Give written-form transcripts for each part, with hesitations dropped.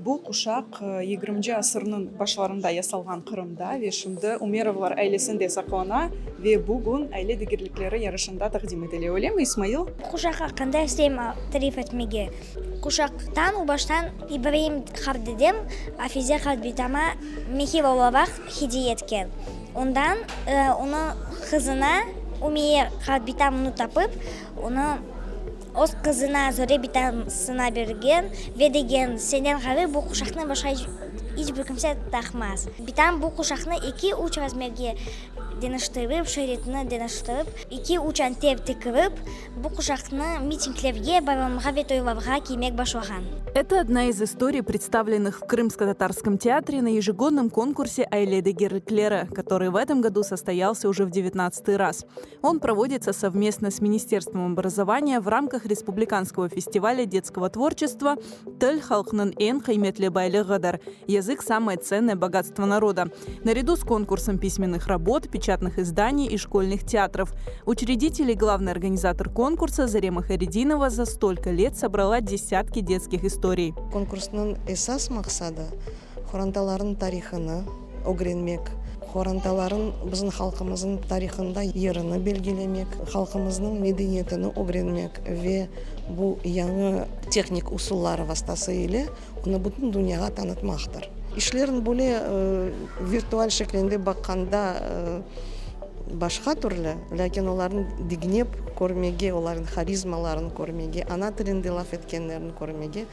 Бу кушак 20 асырның башларында ясалган Кырымда ве шунда Умеровлар айлесинде саклана ве бугун айле дигерлеклери ярышында тәкъдим ителә. Үлем Исмаил? Кушакка кандай сем тариф этмеге. Кушактан у баштан Ибраим хардедем, афизе хадбитама мехи волавах хиди еткен. Ондан оны кызына умее хадбитамны тапып, оны Оз кызына зөре битамсына берген, ве деген сенен гаве бу кушакны башка hiç bir kimse takmaz. Битам бу кушакны 2-3 размерге деныштырып, шеретini деныштырып, 2-3 антеп текырып, бу кушакны митинглерге, байрамга ве тойларга киймек башлаган. Это одна из историй, представленных в Крымско-татарском театре на ежегодном конкурсе Айле Дегерлеклері, который в этом году состоялся уже в 19-й раз. Он проводится совместно с Министерством образования в рамках Республиканского фестиваля детского творчества «Тіл халқының ең қиметлі байлығыдыр» – язык – самое ценное богатство народа. Наряду с конкурсом письменных работ, печатных изданий и школьных театров. Учредитель и главный организатор конкурса Зарема Харидинова за столько лет собрала десятки детских историй. Конкурсның esas мақсады хоранталарын тарихыны öğrenmek, хоранталарын біздің халқымыздың тарихында еріні белгілемек, халқымыздың мәдениетini öğrenmek ve bu яңы техник усуллары вастасыйлы оны бүтін дүнияға танытмақтыр. Ишлерін более виртуаль шеклінде баққанда башқа түрлі, ләкин оларын дигнеп көрмеге, олардың харизмаларын көрмеге, ана тілінде лаф еткендерін көрмеге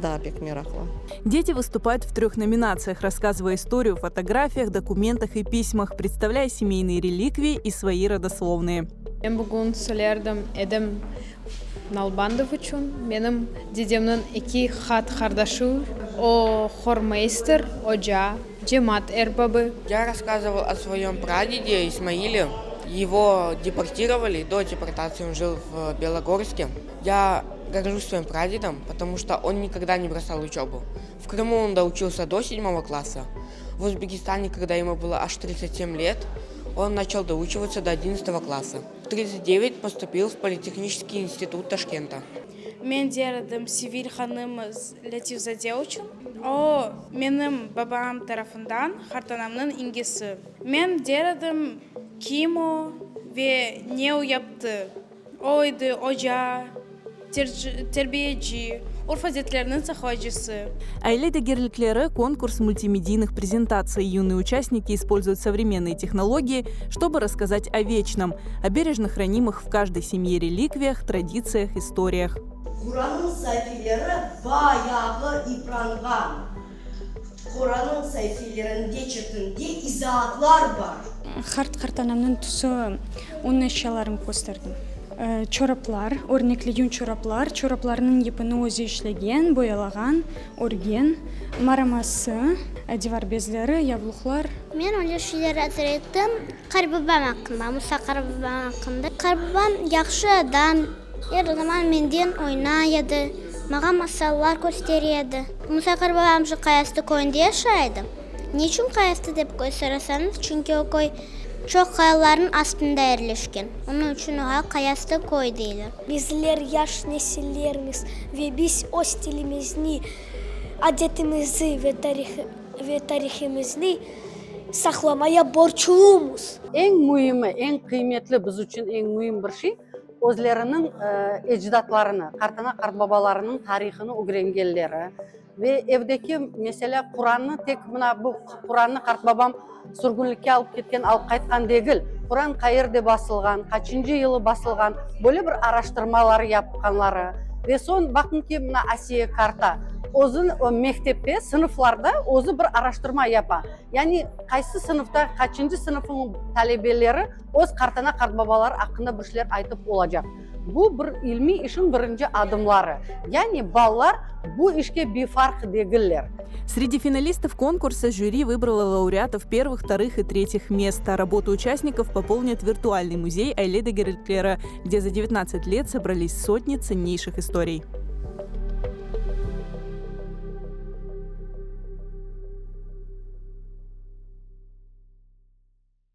да бек мераклы. Дети выступают в 3 номинациях, рассказывая историю в фотографиях, документах и письмах, представляя семейные реликвии и свои родословные. Мен бүгін сөйлердім Эдем Налбандов үшін. Менің дедемнің 2 хат қардашу, о хормейстер, Оджа, Джемат Эрбабы. Я рассказывал о своем прадеде Исмаиле. Его депортировали, до депортации он жил в Белогорске. Я горжусь своим прадедом, потому что он никогда не бросал учебу. В Крыму он доучился до 7 класса. В Узбекистане, когда ему было аж 37 лет, он начал доучиваться до 11 класса. В 39 поступил в Политехнический институт Ташкента. Мен дердім Севиль ханымыз Латиф Заде үшін. О, менің бабам тарафындан хартанамның ингесі. Мен дердім Кимо ве не уяпты. Ойды, Ожа, тербиеджи, орфазетлерінің сахваджысы. Айле Дегерлеклері – конкурс мультимедийных презентаций. Юные участники используют современные технологии, чтобы рассказать о вечном, о бережно хранимых в каждой семье реликвиях, традициях, историях. Kur'an'ın sayfaları bayağı yıprangan. Kur'an'ın sayfalarının geçitinde izahatlar var. Хартанамның тұсы оның eşyalarını gösterdim. Çoraplar, örnekli yün çoraplar, çoraplarının ipini өзі işlеген, boyalаған, örgen, maraması, divar bezleri, yabluklar. Мен öyle şeyler hatırlattım. Karbabam hakkında, Musa Karbabam hakkında. Karbabam yaxşı adam. Her zaman menden oynaydı. Mağa masallar gösteriyordu. Musa Karbabam şu kayasты koyunda yaşaydı. Niçin kayasты dep koysaranız? Çünkü o koy çok kayaların astında yerleşken. Onun için o kayasты koy deyler. Bizler yaş nesillerimiz ve biz o stilimizni, adetimizi ve tarihimizni saklamaya borçluyuz. En mühimi, en kıymetli biz için en mühim bir şey özlerinin ecdatlarını, kartana kartbabalarının tarihini öğrengenleri ve evdeki mesela Kur'an'ı tek bu Kur'an'ı kartbabam sürgünlükке alıp ketken, alıp kaytkan değil. Kur'an kayerde basılgan, kaçıncı yılı basılgan, böyle bir araştırmaları yapkanları ve son bakın ki buna Asiye karta. O'zun mektepte, sınıflarda o'zi bir araştırma yapa. Yani qaysi sınıfta, kaçıncı sınıfın talebeleri o'z kartana kartbabalar hakkında bir şeyler aytıp olacak. Bu bir ilmi işin birinci adımları. Yani ballar bu işke befark değiller. Среди финалистов конкурса жюри выбрало лауреатов первых, вторых и третьих мест. А работу участников пополнит виртуальный музей Айле Дегерлеклері, где за 19 лет собрались сотни ценнейших историй.